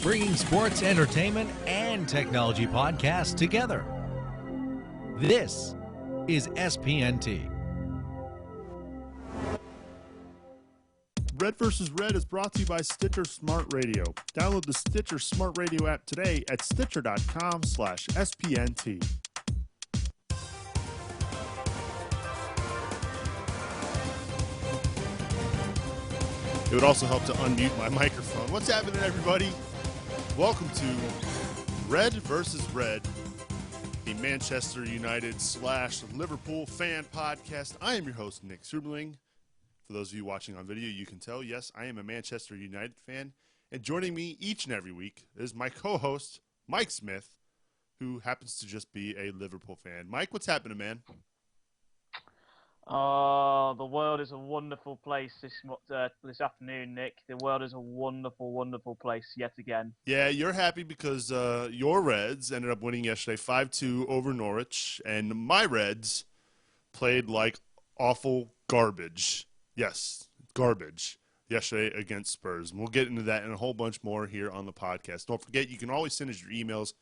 bringing sports, entertainment, and technology podcasts together. This is SPNT. Red vs. Red is brought to you by Stitcher Smart Radio. Download the Stitcher Smart Radio app today at stitcher.com/SPNT. It would also help to unmute my microphone. What's happening, everybody? Welcome to Red vs. Red, the Manchester United / Liverpool fan podcast. I am your host, Nick Serberling. For those of you watching on video, you can tell, yes, I am a Manchester United fan. And joining me each and every week is my co-host, Mike Smith, who happens to just be a Liverpool fan. Mike, what's happening, man? Oh, the world is a wonderful place this afternoon, Nick. The world is a wonderful, wonderful place yet again. Yeah, you're happy because your Reds ended up winning yesterday 5-2 over Norwich, and my Reds played like awful garbage. Yes, garbage yesterday against Spurs. And we'll get into that and a whole bunch more here on the podcast. Don't forget, you can always send us your emails.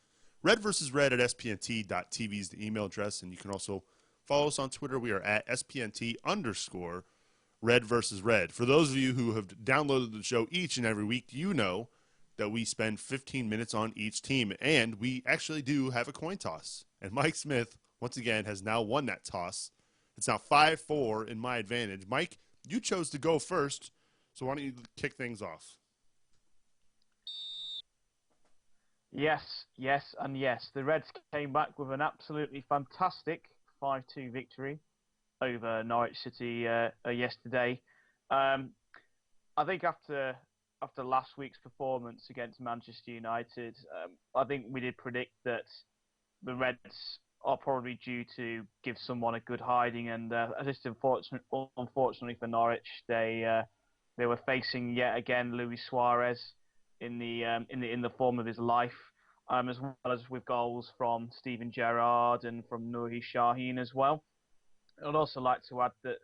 redvsred@spnt.tv is the email address, and you can also follow us on Twitter. We are at SPNT_Red vs. Red. For those of you who have downloaded the show each and every week, you know that we spend 15 minutes on each team, and we actually do have a coin toss. And Mike Smith, once again, has now won that toss. It's now 5-4 in my advantage. Mike, you chose to go first, so why don't you kick things off? Yes, and yes. The Reds came back with an absolutely fantastic 5-2 victory over Norwich City yesterday. I think after last week's performance against Manchester United, I think we did predict that the Reds are probably due to give someone a good hiding, and just unfortunately for Norwich, they were facing yet again Luis Suarez in the form of his life, as well as with goals from Steven Gerrard and from Nouri Sahin as well. I'd also like to add that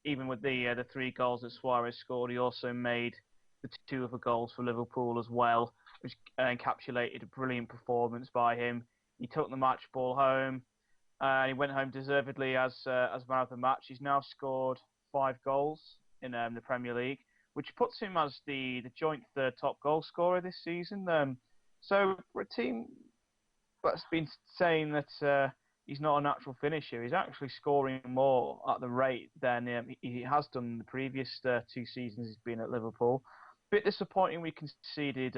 even with the 3 goals that Suarez scored, he also made the 2 other goals for Liverpool as well, which encapsulated a brilliant performance by him. He took the match ball home. He went home deservedly as man of the match. He's now scored 5 goals in the Premier League, which puts him as the joint 3rd top goal scorer this season. So for a team that's been saying that he's not a natural finisher, he's actually scoring more at the rate than he has done in the previous 2 seasons he's been at Liverpool. Bit disappointing we conceded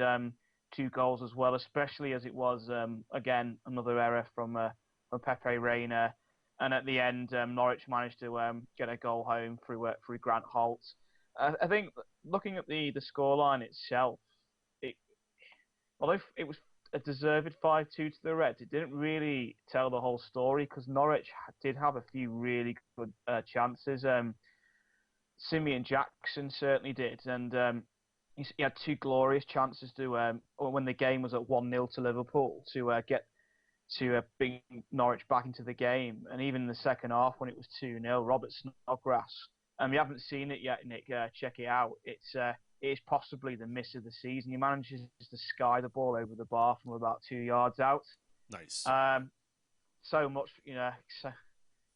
2 goals as well, especially as it was, again, another error from Pepe Reina. And at the end, Norwich managed to get a goal home through Grant Holt. I think looking at the scoreline itself, although it was a deserved 5-2 to the Reds, it didn't really tell the whole story because Norwich did have a few really good chances. Simeon Jackson certainly did, and he had 2 glorious chances to when the game was at 1-0 to Liverpool to bring Norwich back into the game. And even in the second half when it was 2-0, Robert Snodgrass, you haven't seen it yet, Nick, check it out. It is possibly the miss of the season. He manages to sky the ball over the bar from about 2 yards out. Nice. So much, so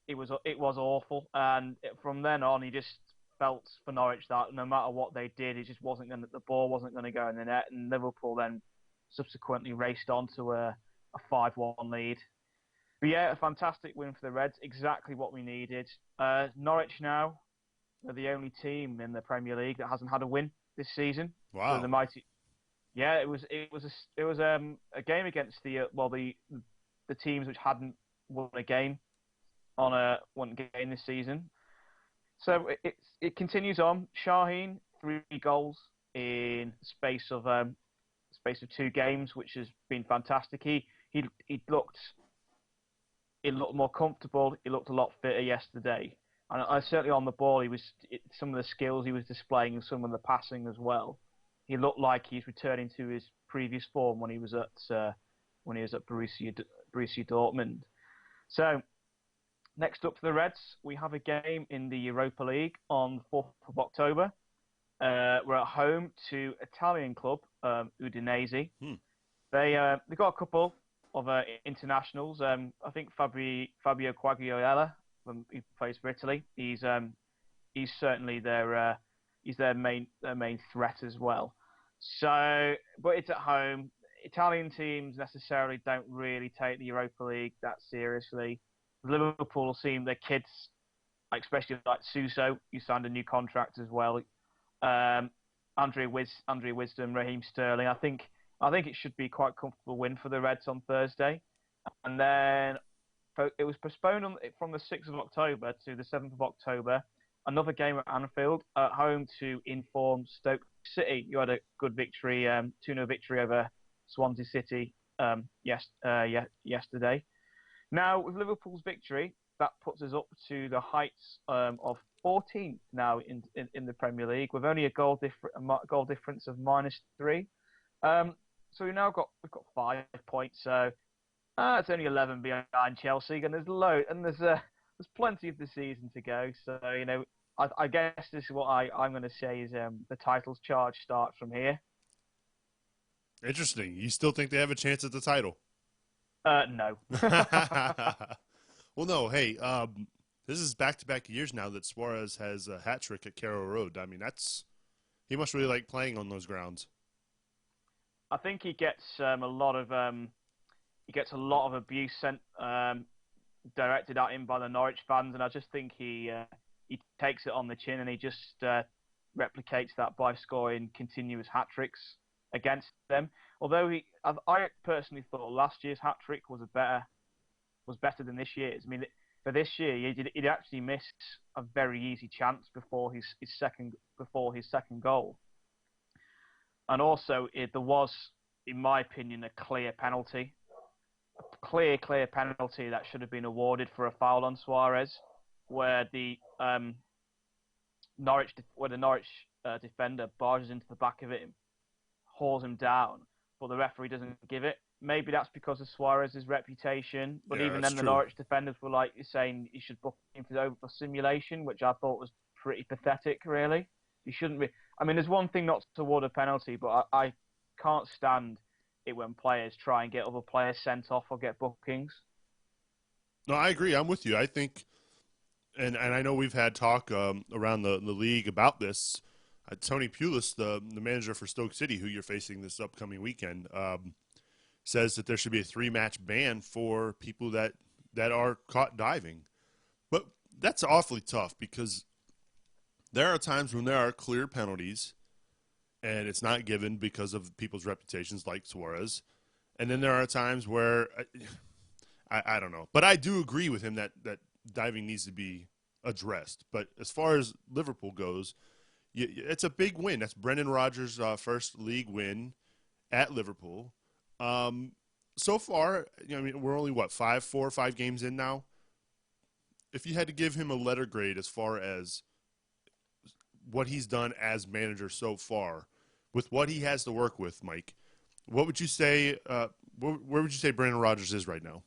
it was awful. And from then on, he just felt for Norwich that no matter what they did, the ball wasn't going to go in the net, and Liverpool then subsequently raced on to a 5-1 lead. But yeah, a fantastic win for the Reds, exactly what we needed. Norwich now are the only team in the Premier League that hasn't had a win this season. Wow. So the mighty, yeah, it was a game against the teams which hadn't won a game this season. So it continues on. Sahin, 3 goals in space of 2 games, which has been fantastic. He looked more comfortable. He looked a lot fitter yesterday, and certainly on the ball, some of the skills he was displaying and some of the passing as well. He looked like he's returning to his previous form when he was at Borussia Dortmund. So next up for the Reds, we have a game in the Europa League on the 4th of October. We're at home to Italian club Udinese. Hmm. They got a couple of internationals. I think Fabio Quagliarella, he plays for Italy. He's certainly their main threat as well. So, but it's at home. Italian teams necessarily don't really take the Europa League that seriously. Liverpool seem their kids, like especially like Suso, who signed a new contract as well. Andrea Wisdom, Raheem Sterling. I think it should be quite a comfortable win for the Reds on Thursday. And then it was postponed from the 6th of October to the 7th of October. Another game at Anfield, at home to informed Stoke City. You had a good victory, 2-0 victory over Swansea City yesterday. Now, with Liverpool's victory, that puts us up to the heights of 14th now in the Premier League, with only a goal difference of -3. So we've got 5 points. So it's only 11 behind Chelsea, and there's plenty of the season to go. So I guess this is what I'm going to say is the title's charge starts from here. Interesting. You still think they have a chance at the title? No. Well, no. Hey, this is back-to-back years now that Suarez has a hat trick at Carrow Road. I mean, he must really like playing on those grounds. I think he gets a lot of abuse sent directed at him by the Norwich fans, and I just think he takes it on the chin, and he just replicates that by scoring continuous hat tricks against them. Although I personally thought last year's hat trick was better than this year's. I mean, for this year, he'd actually missed a very easy chance before his second goal, and also there was, in my opinion, a clear penalty, clear penalty that should have been awarded for a foul on Suarez, where the Norwich defender barges into the back of it, hauls him down, but the referee doesn't give it. Maybe that's because of Suarez's reputation, but even then the Norwich defenders were like saying he should book him for simulation, which I thought was pretty pathetic, really. He shouldn't be. I mean, there's one thing not to award a penalty, but I can't stand it when players try and get other players sent off or get bookings. No, I agree. I'm with you. I think, and I know we've had talk around the league about this. Tony Pulis, the manager for Stoke City, who you're facing this upcoming weekend, says that there should be a 3-match ban for people that are caught diving. But that's awfully tough because there are times when there are clear penalties and it's not given because of people's reputations like Suarez. And then there are times where I don't know. But I do agree with him that diving needs to be addressed. But as far as Liverpool goes, it's a big win. That's Brendan Rodgers' first league win at Liverpool. So far, I mean, we're only, 4 or 5 games in now? If you had to give him a letter grade as far as what he's done as manager so far, with what he has to work with, Mike, what would you say, where would you say Brendan Rodgers is right now?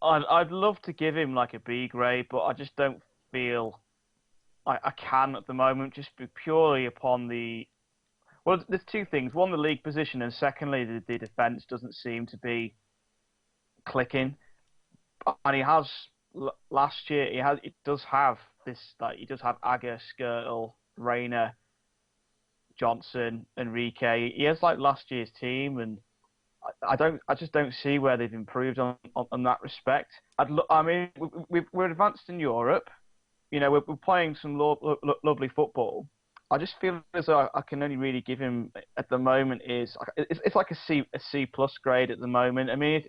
I'd love to give him like a B grade, but I just don't feel I can at the moment, just be purely upon the... Well, there's 2 things. One, the league position, and secondly, the defence doesn't seem to be clicking. And he has, last year, he does have Agger, Skirtle, Rayner, Johnson, Enrique. He has like last year's team, and I just don't see where they've improved on that respect. We're advanced in Europe. We're playing some lovely football. I just feel as though I can only really give him at the moment it's like a C plus grade at the moment. I mean,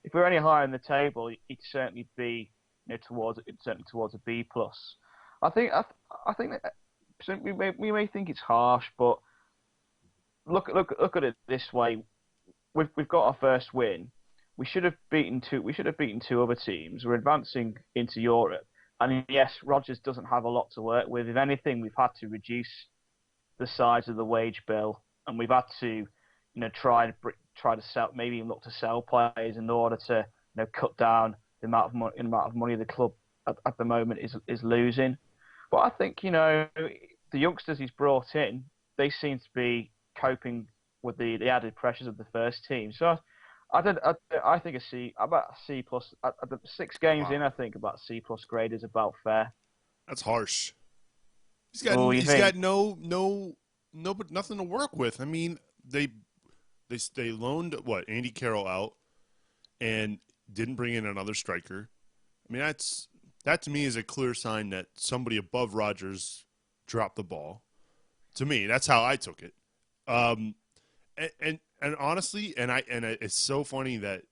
if we're any higher in the table, he'd certainly be towards a B plus. I think that we may think it's harsh, but look at it this way: we've got our first win. We should have beaten 2 other teams. We're advancing into Europe. And yes, Rodgers doesn't have a lot to work with. If anything, we've had to reduce the size of the wage bill, and we've had to, try to sell, maybe even look to sell players in order to, cut down the amount of money the club at the moment is losing. But I think, the youngsters he's brought in, they seem to be coping with the added pressures of the first team. So I think about a C plus. 6 games in, I think about a C plus grade is about fair. That's harsh. He's You think? got but nothing to work with. I mean, they loaned Andy Carroll out and didn't bring in another striker. I mean, that to me is a clear sign that somebody above Rodgers dropped the ball. To me, that's how I took it. And honestly, it's so funny that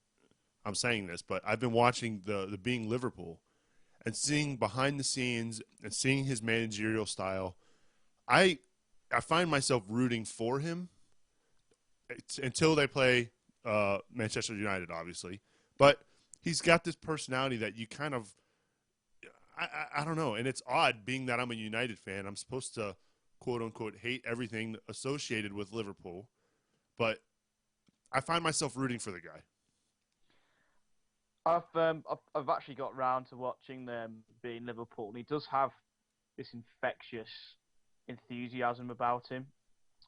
I'm saying this, but I've been watching the Being Liverpool and seeing behind the scenes and seeing his managerial style. I find myself rooting for him until they play Manchester United, obviously. But he's got this personality that you kind of I don't know, and it's odd being that I'm a United fan. I'm supposed to quote unquote hate everything associated with Liverpool, but I find myself rooting for the guy. I've actually got round to watching them being Liverpool, and he does have this infectious enthusiasm about him,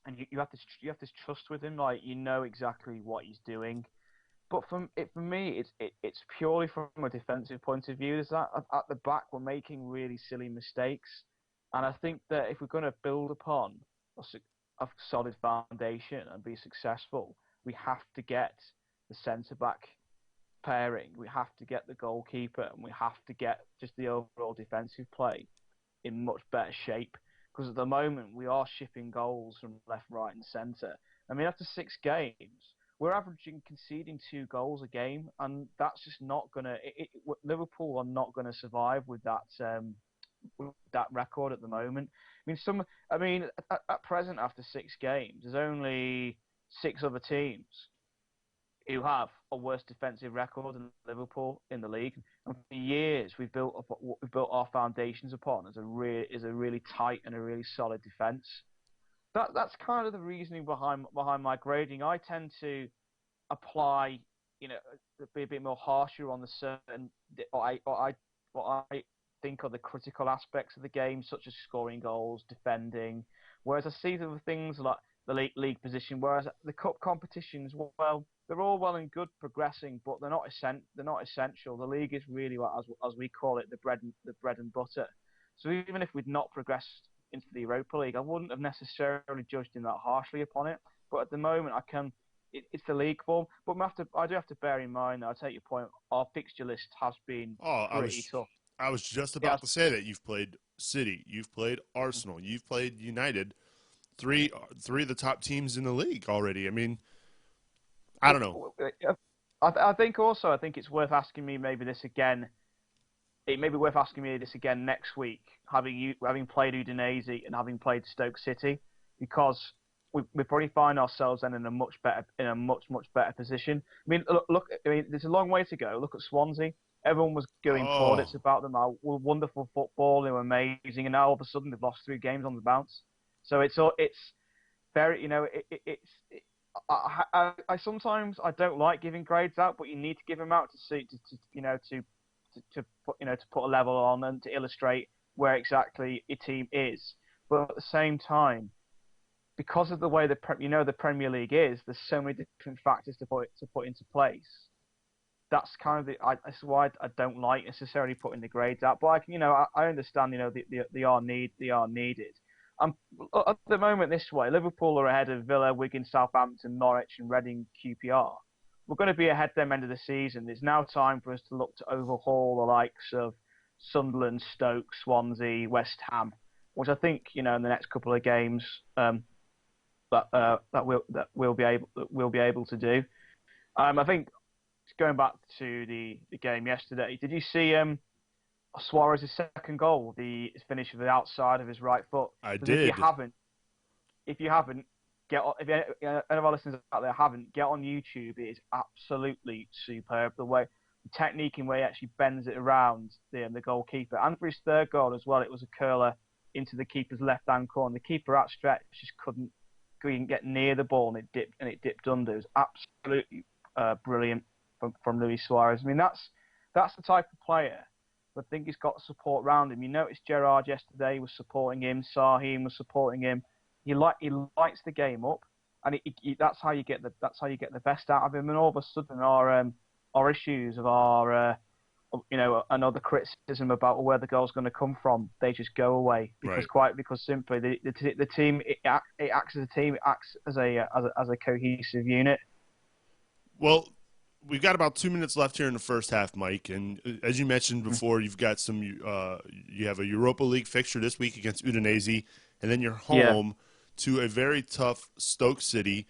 and you have this trust with him, like you know exactly what he's doing. But for me, it's purely from a defensive point of view. Is that at the back we're making really silly mistakes, and I think that if we're going to build upon a solid foundation and be successful, we have to get the centre back pairing, we have to get the goalkeeper, and we have to get just the overall defensive play in much better shape. Because at the moment we are shipping goals from left, right, and centre. I mean, after 6 games, we're averaging conceding 2 goals a game, and that's just not gonna. Liverpool are not going to survive with that record at the moment. I mean, at present, after 6 games, there's only 6 other teams who have a worse defensive record than Liverpool in the league. And for years, we've built our foundations upon is a really tight and a really solid defence. That's kind of the reasoning behind my grading. I tend to apply, be a bit more harsher on the certain what I think are the critical aspects of the game, such as scoring goals, defending. Whereas I see the things like the league position. Whereas the cup competitions, well, they're all well and good progressing, but they're not essential. The league is really, as we call it, the bread and butter. So even if we'd not progressed into the Europa League, I wouldn't have necessarily judged him that harshly upon it. But at the moment, it's the league form. But I do have to bear in mind, I take your point, our fixture list has been pretty tough. I was just about to say that you've played City, you've played Arsenal, you've played United, three of the top teams in the league already. I mean, I don't know. I think it's worth asking me maybe this again. It may be worth asking me this again next week, having played Udinese and having played Stoke City, because we probably find ourselves then in a much better position. I mean, look. I mean, there's a long way to go. Look at Swansea. Everyone was going plaudits about them. How wonderful football, they were amazing, and now all of a sudden they've lost 3 games on the bounce. So it's very, I sometimes I don't like giving grades out, but you need to give them out to put a level on and to illustrate where exactly a team is. But at the same time, because of the way the Premier League is, there's so many different factors to put into place. That's kind of that's why I don't like necessarily putting the grades out. But I understand, they are needed. At the moment this way, Liverpool are ahead of Villa, Wigan, Southampton, Norwich, and Reading QPR. We're going to be ahead them end of the season. There's now time for us to look to overhaul the likes of Sunderland, Stoke, Swansea, West Ham, which I think in the next couple of games that we'll be able to do. I think going back to the game yesterday, did you see Suarez's second goal? The finish with the outside of his right foot. I did. If you haven't, if any of our listeners out there haven't, get on YouTube. It is absolutely superb. The technique in where he actually bends it around the goalkeeper, and for his third goal as well, it was a curler into the keeper's left-hand corner. The keeper outstretched just couldn't get near the ball, and it dipped under. It was absolutely brilliant from Luis Suarez. I mean, that's the type of player I think he's got support around him. You noticed Gerrard yesterday was supporting him. Sahin was supporting him. He lights the game up, and that's how you get the best out of him. And all of a sudden, our issues of our another criticism about where the goal's going to come from, they just go away because simply the team it acts as a team, it acts as a cohesive unit. Well, we've got about 2 minutes left here in the first half, Mike, and as you mentioned before, you've got you have a Europa League fixture this week against Udinese, and then you're home to a very tough Stoke City.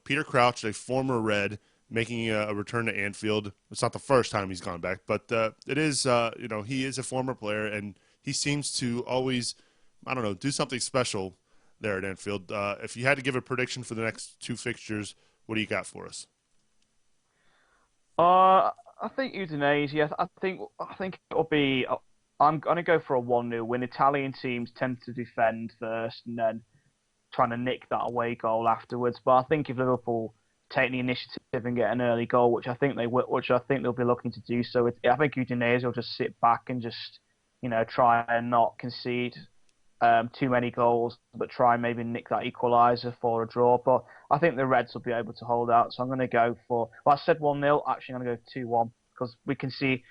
Peter Crouch, a former Red, making a return to Anfield. It's not the first time he's gone back, but it is, he is a former player, and he seems to always, do something special there at Anfield. If you had to give a prediction for the next two fixtures, what do you got for us? I think Udinese. I think it'll be. I'm going to go for a 1-0 win. Italian teams tend to defend first and then trying to nick that away goal afterwards. But I think if Liverpool take the initiative and get an early goal, which I think they'll be looking to do so, I think Udinese will just sit back and just try and not concede too many goals, but try and maybe nick that equaliser for a draw. But I think the Reds will be able to hold out. So I'm going to go for. Well, I said 1-0. Actually, I'm going to go 2-1 because we can see.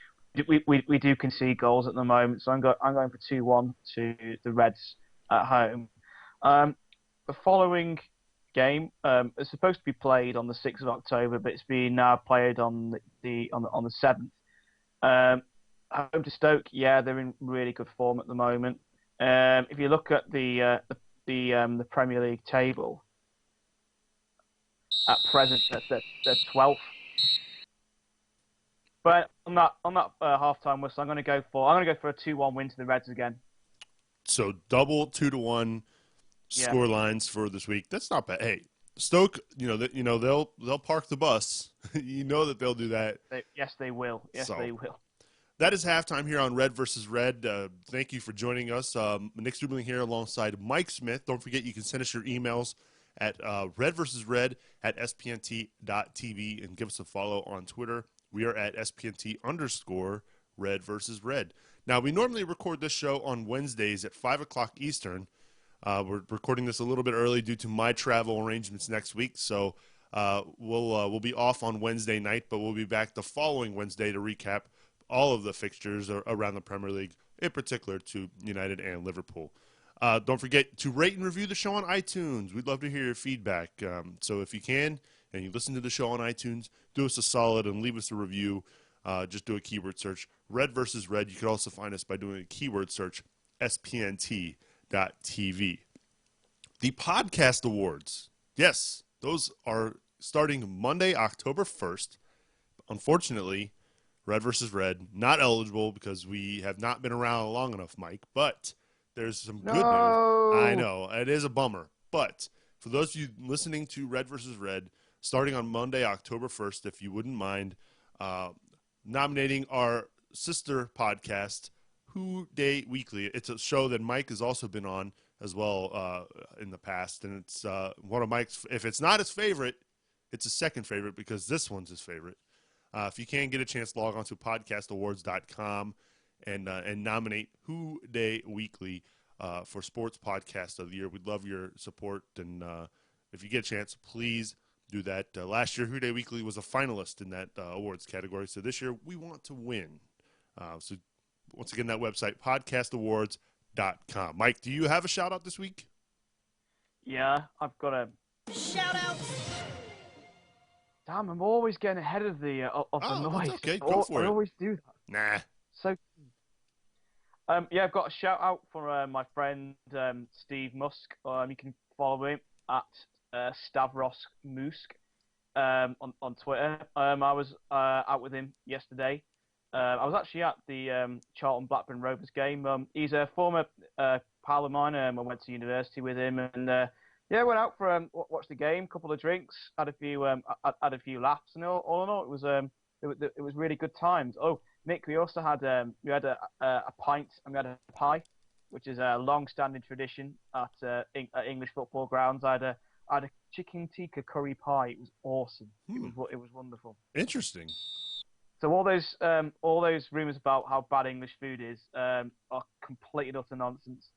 We do concede goals at the moment, so I'm going for 2-1 to the Reds at home. The following game is supposed to be played on the 6th of October, but it's being now played on the 7th. Home to Stoke, they're in really good form at the moment. If you look at the Premier League table, at present they're 12th. But on that halftime whistle, I'm going to go for a 2-1 win to the Reds again. So double 2-1 score lines for this week. That's not bad. Hey, Stoke, they'll park the bus. You know that they'll do that. Yes, they will. They will. That is halftime here on Red versus Red. Thank you for joining us. Nick Strubling here alongside Mike Smith. Don't forget you can send us your emails at redversusred@spnt.tv and give us a follow on Twitter. We are at SPNT_Red versus Red. Now, we normally record this show on Wednesdays at 5 o'clock Eastern. We're recording this a little bit early due to my travel arrangements next week, so we'll be off on Wednesday night, but we'll be back the following Wednesday to recap all of the fixtures around the Premier League, in particular to United and Liverpool. Don't forget to rate and review the show on iTunes. We'd love to hear your feedback. So if you can, and you listen to the show on iTunes, do us a solid and leave us a review. Just do a keyword search, Red versus Red. You can also find us by doing a keyword search, SPNT.TV. The Podcast Awards. Yes, those are starting Monday, October 1st. Unfortunately, Red versus Red, not eligible because we have not been around long enough, Mike. But there's some good news. I know, it is a bummer. But for those of you listening to Red versus Red, starting on Monday, October 1st, if you wouldn't mind, nominating our sister podcast, Who Day Weekly. It's a show that Mike has also been on as well in the past. And it's one of Mike's, if it's not his favorite, it's his second favorite because this one's his favorite. If you can get a chance, log on to podcastawards.com and nominate Who Day Weekly for Sports Podcast of the Year. We'd love your support. And if you get a chance, please do that. Last year, Who Day Weekly was a finalist in that awards category. So this year, we want to win. So once again, that website, podcastawards.com. Mike, do you have a shout-out this week? Yeah, I've got a shout-out. Damn, I'm always getting ahead of the noise. That's okay. Go for it. I always do that. Nah. So, I've got a shout out for my friend Steve Musk. You can follow him at Stavros Musk on Twitter. I was out with him yesterday. I was actually at the Charlton Blackburn Rovers game. He's a former pal of mine. I went to university with him, and went out for watched the game, couple of drinks, had a few laughs, and all in all, it was really good times. Oh, Nick, we also had a pint and we had a pie, which is a long-standing tradition at English football grounds. I had a chicken tikka curry pie. It was awesome. It was wonderful. Interesting. So all those rumors about how bad English food is are complete and utter nonsense.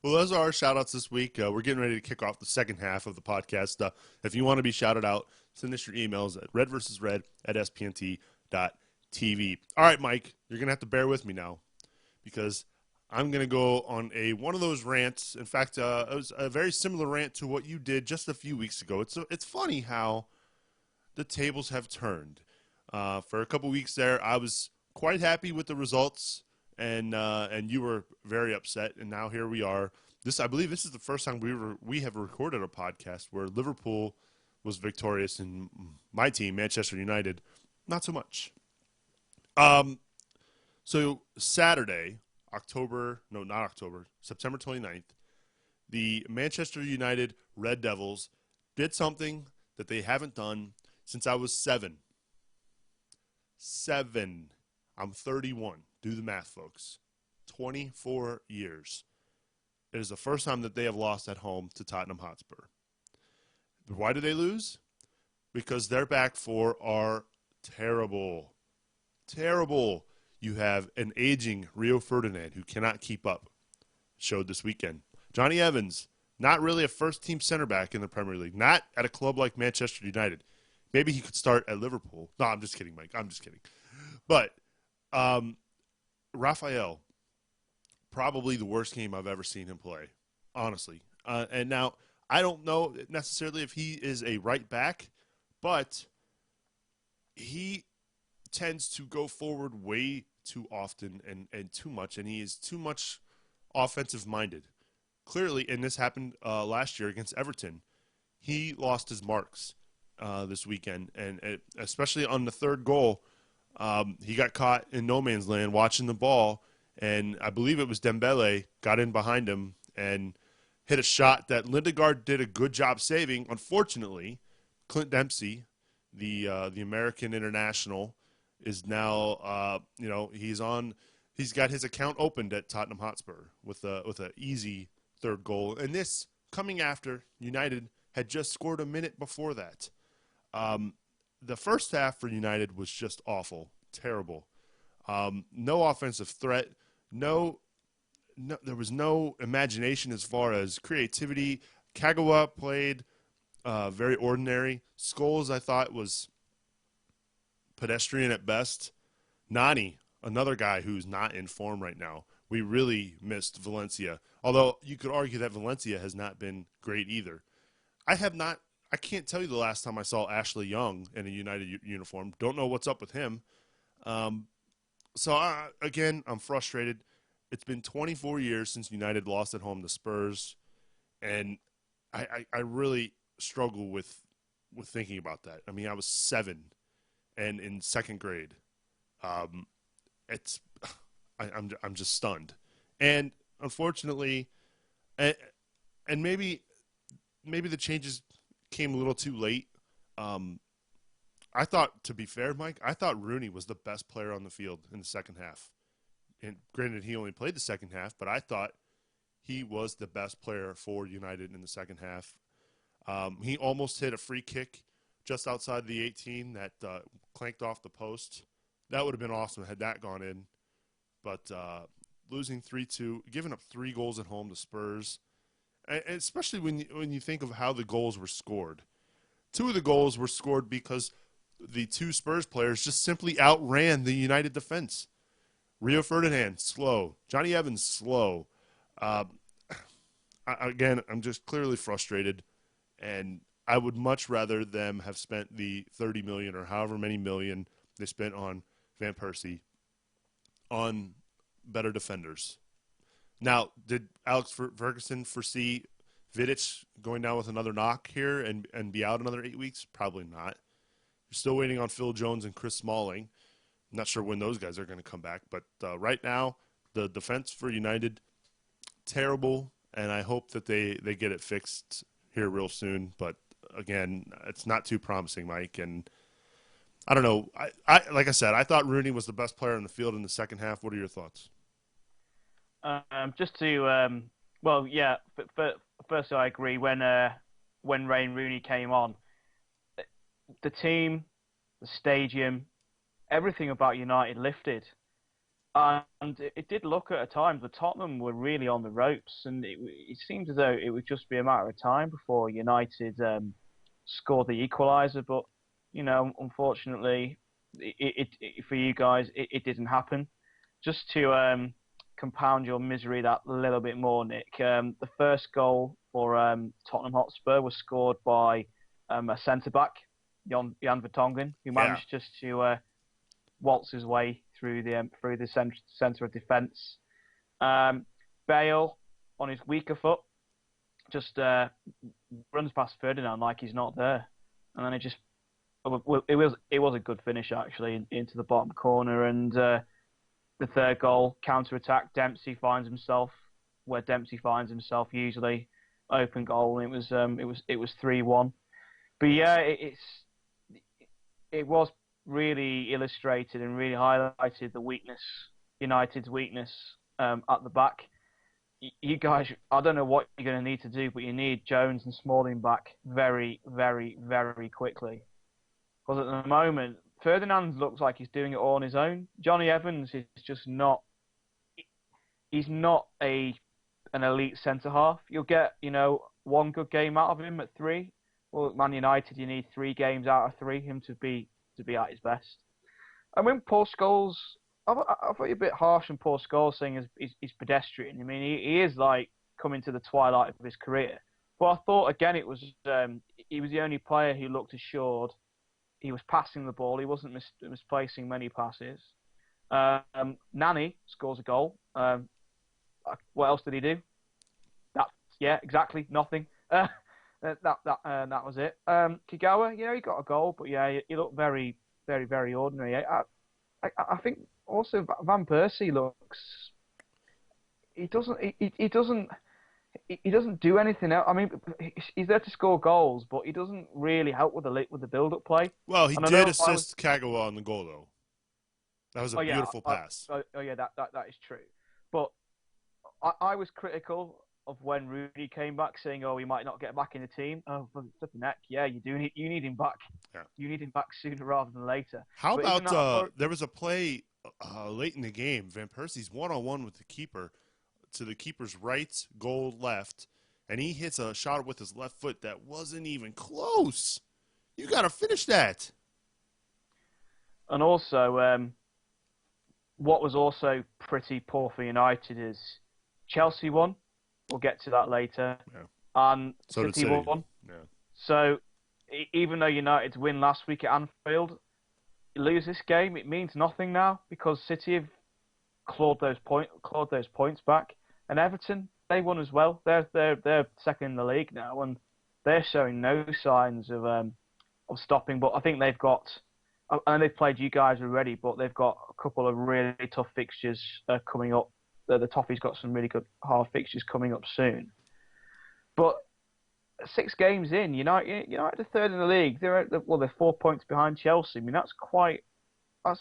Well, those are our shout-outs this week. We're getting ready to kick off the second half of the podcast. If you want to be shouted out, send us your emails at redversusred@spnt.tv. All right, Mike, you're going to have to bear with me now because I'm going to go on one of those rants. In fact, it was a very similar rant to what you did just a few weeks ago. It's funny how the tables have turned. For a couple weeks there, I was quite happy with the results, and you were very upset. And now here we are. I believe this is the first time we have recorded a podcast where Liverpool was victorious, and my team, Manchester United, not so much. So Saturday, September 29th, the Manchester United Red Devils did something that they haven't done since I was 7. I'm 31. Do the math, folks. 24 years. It is the first time that they have lost at home to Tottenham Hotspur. Why did they lose? Because their back four are terrible. Terrible. You have an aging Rio Ferdinand who cannot keep up. Showed this weekend. Johnny Evans, not really a first-team center back in the Premier League. Not at a club like Manchester United. Maybe he could start at Liverpool. No, I'm just kidding, Mike. I'm just kidding. But Raphael, probably the worst game I've ever seen him play, honestly. And now, I don't know necessarily if he is a right back, but he tends to go forward way too often and too much, and he is too much offensive-minded. Clearly, and this happened last year against Everton, he lost his marks this weekend, and especially on the third goal, he got caught in no man's land watching the ball, and I believe it was Dembele got in behind him and hit a shot that Lindegaard did a good job saving. Unfortunately, Clint Dempsey, the American international, is now he's got his account opened at Tottenham Hotspur with a easy third goal, and this coming after United had just scored a minute before that. The first half for United was just awful, terrible. No offensive threat. No, there was no imagination as far as creativity. Kagawa played very ordinary. Scholes, I thought, was pedestrian at best. Nani, another guy who's not in form right now. We really missed Valencia. Although you could argue that Valencia has not been great either. I can't tell you the last time I saw Ashley Young in a United uniform. Don't know what's up with him. Again, I'm frustrated. It's been 24 years since United lost at home to Spurs, and I really struggle with thinking about that. I mean, I was 7 and in second grade. I'm just stunned. And unfortunately, and maybe the changes came a little too late. I thought, to be fair, Mike, I thought Rooney was the best player on the field in the second half. And granted, he only played the second half, but I thought he was the best player for United in the second half. He almost hit a free kick just outside the 18 that clanked off the post. That would have been awesome had that gone in. But losing 3-2, giving up 3 goals at home to Spurs, and especially when you think of how the goals were scored. 2 of the goals were scored because the 2 Spurs players just simply outran the United defense. Rio Ferdinand, slow. Johnny Evans, slow. Again, I'm just clearly frustrated, and I would much rather them have spent the $30 million or however many million they spent on Van Persie on better defenders. Now, did Alex Ferguson foresee Vidic going down with another knock here and be out another 8 weeks? Probably not. You're still waiting on Phil Jones and Chris Smalling. I'm not sure when those guys are going to come back. But right now, the defense for United, terrible. And I hope that they get it fixed here real soon. But, again, it's not too promising, Mike. And I don't know. I like I said, I thought Rooney was the best player in the field in the second half. What are your thoughts? Firstly, I agree. When Wayne Rooney came on, the team, the stadium, everything about United lifted. And it did look at a time that Tottenham were really on the ropes, and it seemed as though it would just be a matter of time before United scored the equaliser. But unfortunately, for you guys, it didn't happen. Just to compound your misery that little bit more, Nick, the first goal for Tottenham Hotspur was scored by a centre back, Jan Vertonghen, who managed just to waltz his way through the centre of defence. Bale, on his weaker foot, just runs past Ferdinand like he's not there, and then it was a good finish actually into the bottom corner. And the third goal, counter attack, Dempsey finds himself where Dempsey finds himself usually, open goal, and it was 3-1. But yeah, it was really illustrated and really highlighted United's weakness at the back. You guys, I don't know what you're going to need to do, but you need Jones and Smalling back very, very, very quickly. Because at the moment, Ferdinand looks like he's doing it all on his own. Johnny Evans is just not. He's not an elite centre half. You'll get one good game out of him at 3. Well, at Man United, you need 3 games out of 3 him to be at his best. And when Paul Scholes, I thought you're a bit harsh on Paul Scholes saying he's pedestrian. I mean, he is like coming to the twilight of his career. But I thought again he was the only player who looked assured. He was passing the ball. He wasn't misplacing many passes. Nani scores a goal. What else did he do? Exactly nothing. That was it. Kagawa, he got a goal, but he looked very, very, very ordinary. I think also Van Persie looks. He doesn't do anything else. I mean, he's there to score goals, but he doesn't really help with the build-up play. Well, he did assist Kagawa on the goal, though. That was a beautiful pass. That is true. But I was critical of when Rudy came back, saying, "Oh, he might not get back in the team." Oh, flipping heck, yeah, you need him back. Yeah. You need him back sooner rather than later. How about there was a play late in the game, Van Persie's one-on-one with the keeper, to the keeper's right, goal left, and he hits a shot with his left foot that wasn't even close. You got to finish that. And also, what was also pretty poor for United is Chelsea won. We'll get to that later. Yeah. And so City won. Yeah. So even though United's win last week at Anfield, you lose this game, it means nothing now because City have clawed those points back. And Everton, they won as well. They're second in the league now, and they're showing no signs of stopping. But I think they've got, and they've played you guys already, but they've got a couple of really tough fixtures coming up. The Toffee's got some really good hard fixtures coming up soon. But 6 games in, United are third in the league. They're 4 points behind Chelsea. I mean, that's quite a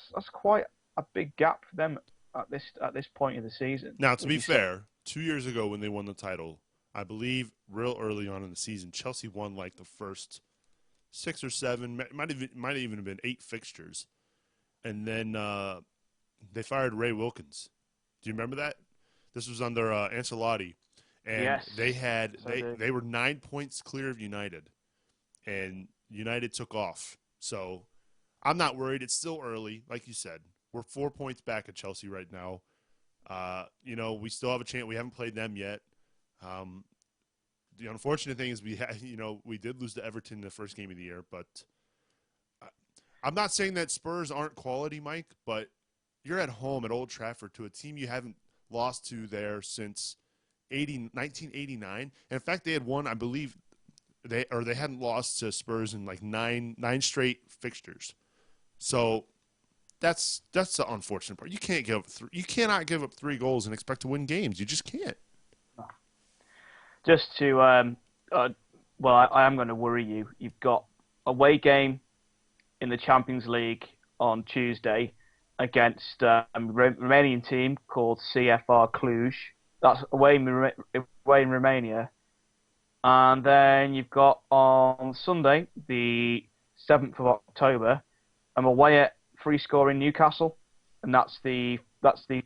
big gap for them at this point of the season. Now, to be fair, 2 years ago when they won the title, I believe real early on in the season, Chelsea won like the first 6 or 7, might even have been 8 fixtures, and then they fired Ray Wilkins. Do you remember that? This was under Ancelotti, and yes, they were 9 points clear of United, and United took off. So I'm not worried. It's still early, like you said. We're 4 points back at Chelsea right now. We still have a chance. We haven't played them yet. The unfortunate thing is we did lose to Everton in the first game of the year, but I'm not saying that Spurs aren't quality, Mike, but you're at home at Old Trafford to a team you haven't lost to there since 1989. And in fact, they had won, I believe, they hadn't lost to Spurs in like nine straight fixtures. So that's the unfortunate part. You can't give up you cannot give up 3 goals and expect to win games. You just can't. Just to I am going to worry you. You've got a away game in the Champions League on Tuesday against a Romanian team called CFR Cluj. That's away in Romania. And then you've got on Sunday the 7th of October. I'm away at Free Score in Newcastle, and that's the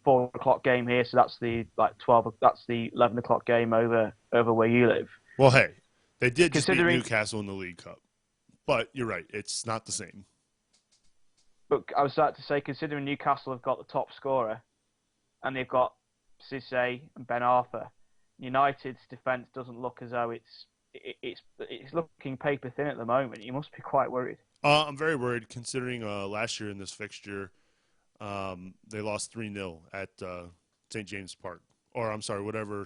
4 o'clock game here. So that's the 12. That's the 11 o'clock game over where you live. Well, hey, they did just beat Newcastle in the League Cup, but you're right, it's not the same. But I was about to say, considering Newcastle have got the top scorer, and they've got Cisse and Ben Arthur, United's defence doesn't look as though it's looking paper thin at the moment. You must be quite worried. I'm very worried, considering last year in this fixture, they lost 3-0 at St. James Park. Or, I'm sorry, whatever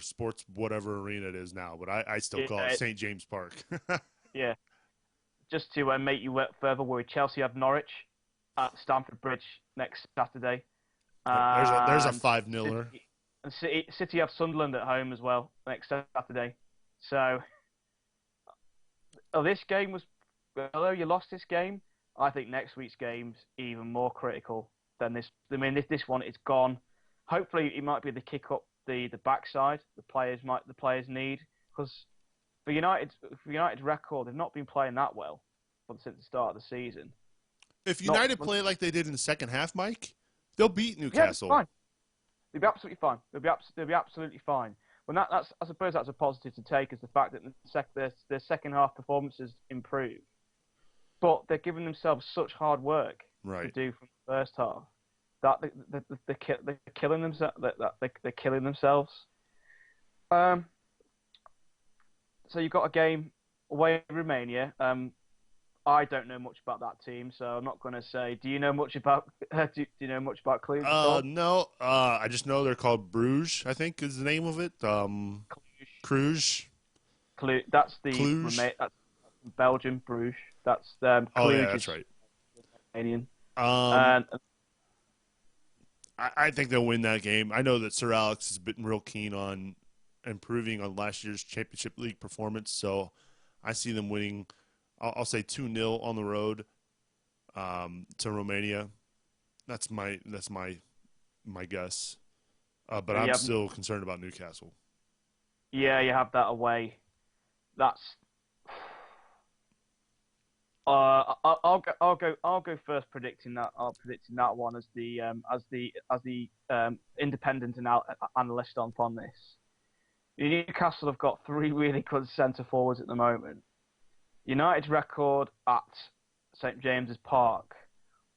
arena it is now. But I still call it St. James Park. Yeah. Just to make you further worried, Chelsea have Norwich at Stamford Bridge next Saturday. There's a 5-0er. City have Sunderland at home as well next Saturday. So, this game was, although you lost this game, I think next week's game's even more critical than this. I mean, this one, it's gone. Hopefully, it might be the kick up the backside the players need, because for United's record, they've not been playing that well since the start of the season. If United play like they did in the second half, Mike, they'll beat Newcastle. Yeah, they'll be absolutely fine. They'll be absolutely fine. Well, I suppose that's a positive to take, is the fact that their second half performances improved, but they're giving themselves such hard work to do from the first half that they're killing themselves. They're killing themselves. So you've got a game away in Romania. I don't know much about that team, so I'm not going to say. Do you know much about? Do you know much about Cluj? No. I just know they're called Bruges, I think is the name of it. Cluj. That's the Cluj. That's Belgium. Bruges. That's Cluj. Oh yeah, that's right. Romanian. I think they'll win that game. I know that Sir Alex has been real keen on improving on last year's Championship League performance, so I see them winning. I'll say 2-0 on the road to Romania. That's my guess. But I'm still concerned about Newcastle. Yeah, you have that away. That's. I'll go first predicting that. I'm predicting that one as the independent analyst on this. Newcastle have got 3 really good centre forwards at the moment. United's record at St James's Park,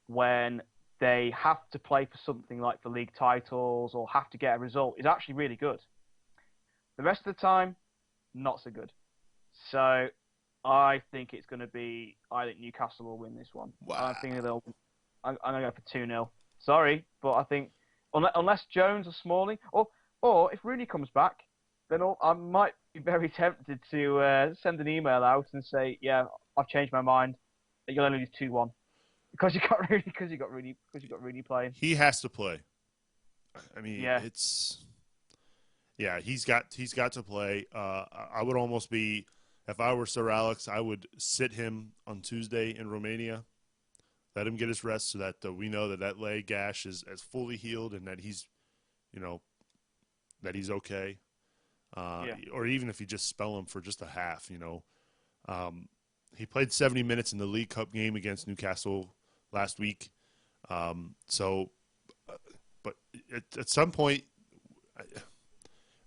when they have to play for something like the league titles or have to get a result, is actually really good. The rest of the time, not so good. So I think it's going to be. I think Newcastle will win this one. Wow. I think I'm going to go for 2-0. Sorry, but I think unless Jones or Smalling, or if Rooney comes back, then I might be very tempted to send an email out and say, yeah, I've changed my mind. You'll only lose 2-1 because you got Rooney playing. He has to play. I mean, yeah. He's got to play. I would almost be, if I were Sir Alex, I would sit him on Tuesday in Romania, let him get his rest, so that we know that leg gash is fully healed and that he's okay. Or even if you just spell him for just a half, he played 70 minutes in the League Cup game against Newcastle last week. But at some point,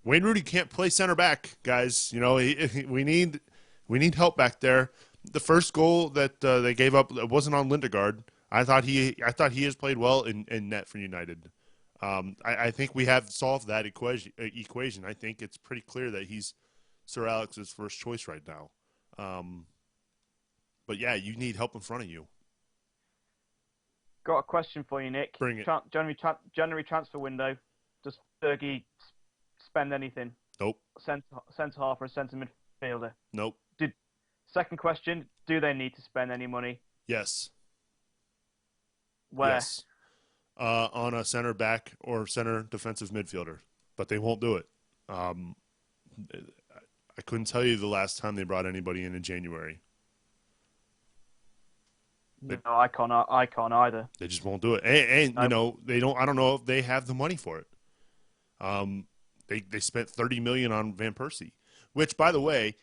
Wayne Rooney can't play center back, guys. We need help back there. The first goal that they gave up wasn't on Lindegaard. I thought he has played well in net for United. I think we have solved that equation. I think it's pretty clear that he's Sir Alex's first choice right now. But yeah, you need help in front of you. Got a question for you, Nick. Bring it. January transfer window. Does Fergie spend anything? Nope. Centre half or centre midfielder? Nope. Second question: do they need to spend any money? Yes. Where? Yes. On a center back or center defensive midfielder, but they won't do it. I couldn't tell you the last time they brought anybody in January. No, I can't either. They just won't do it, and Nope. they don't. I don't know if they have the money for it. They spent $30 million on Van Persie, which, by the way,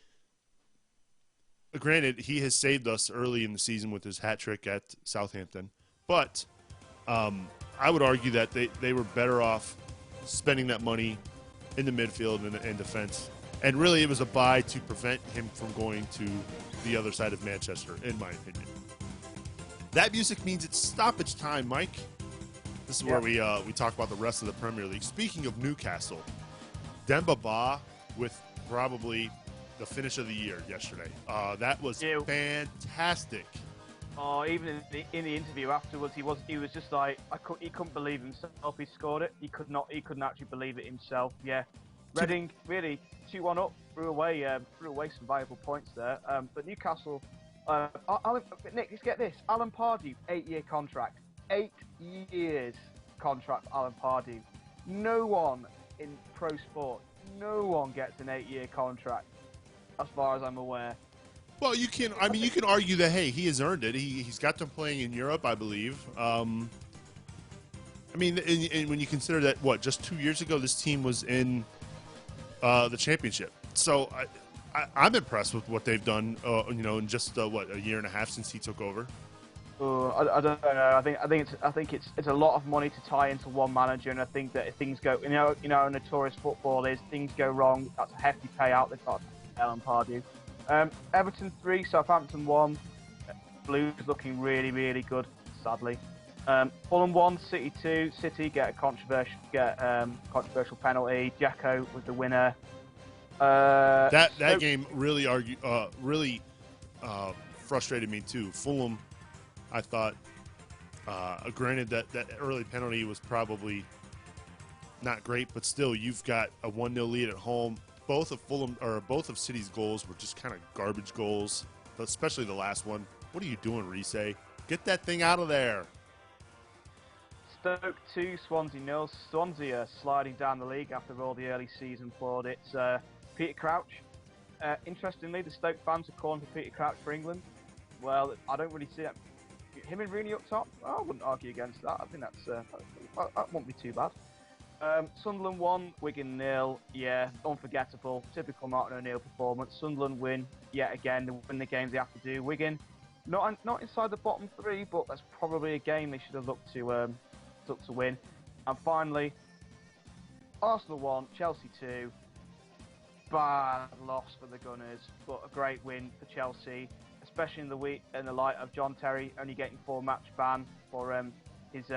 granted, he has saved us early in the season with his hat trick at Southampton, but I would argue that they were better off spending that money in the midfield and defense. And really, it was a buy to prevent him from going to the other side of Manchester, in my opinion. That music means it's stoppage time, Mike. This is where we talk about the rest of the Premier League. Speaking of Newcastle, Demba Ba with probably the finish of the year yesterday. That was fantastic. Oh, even in the interview afterwards, he was just like he couldn't believe himself. He scored it. He couldn't actually believe it himself. Yeah, Reading really 2-1 up, threw away some valuable points there. But Newcastle, Nick, just get this: Alan Pardew, 8-year contract, 8 years contract for Alan Pardew. No one in pro sport, no one gets an 8-year contract, as far as I'm aware. Well, you can argue that, hey, he has earned it. He's got them playing in Europe, I believe. And when you consider that, just 2 years ago, this team was in the championship. So I'm impressed with what they've done. In just a year and a half since he took over. I don't know. I think it's a lot of money to tie into one manager, and I think that if things go, notorious football is things go wrong. That's a hefty payout they've got Alan Pardew. Everton 3, Southampton 1. Blues looking really, really good, sadly. Fulham 1, City 2. City get a controversial penalty. Jacko was the winner. That game really frustrated me too. Fulham, I thought, granted that early penalty was probably not great, but still, you've got a 1-0 lead at home. Both of City's goals were just kind of garbage goals, especially the last one. What are you doing, Reese? Get that thing out of there. Stoke 2, Swansea 0. Swansea are sliding down the league after all the early season plaudits. Peter Crouch. Interestingly, the Stoke fans are calling for Peter Crouch for England. Well, I don't really see that. Him and Rooney up top, I wouldn't argue against that. I think that won't be too bad. Sunderland 1, Wigan 0. Yeah, unforgettable. Typical Martin O'Neill performance. Sunderland win yet again. They win the games they have to do. Wigan, not inside the bottom 3, but that's probably a game they should have looked to win. And finally, Arsenal 1, Chelsea 2. Bad loss for the Gunners, but a great win for Chelsea, especially in the light of John Terry only getting 4-match ban for his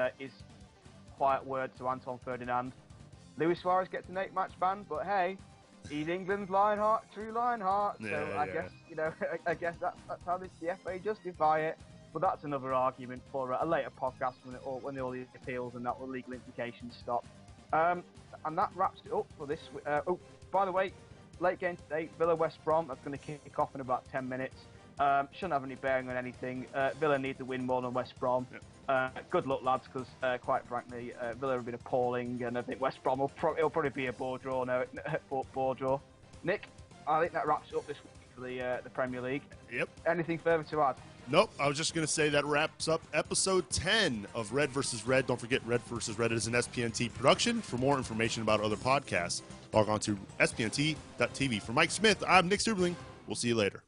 quiet words to Anton Ferdinand. Luis Suarez gets an 8-match ban, but hey, he's England's true Lionheart. I guess that's how the FA justify it. But that's another argument for a later podcast when all the appeals and that legal implications stop. And that wraps it up for this. By the way, late game today, Villa West Brom. That's going to kick off in about 10 minutes. Shouldn't have any bearing on anything. Villa need to win more than West Brom. Yep. Good luck, lads, because quite frankly, Villa have been appalling, and I think West Brom will probably be a ball draw. Nick, I think that wraps it up this week for the Premier League. Yep. Anything further to add? Nope. I was just going to say that wraps up episode 10 of Red vs. Red. Don't forget, Red vs. Red is an SPNT production. For more information about other podcasts, log on to spnt.tv. For Mike Smith, I'm Nick Strubling. We'll see you later.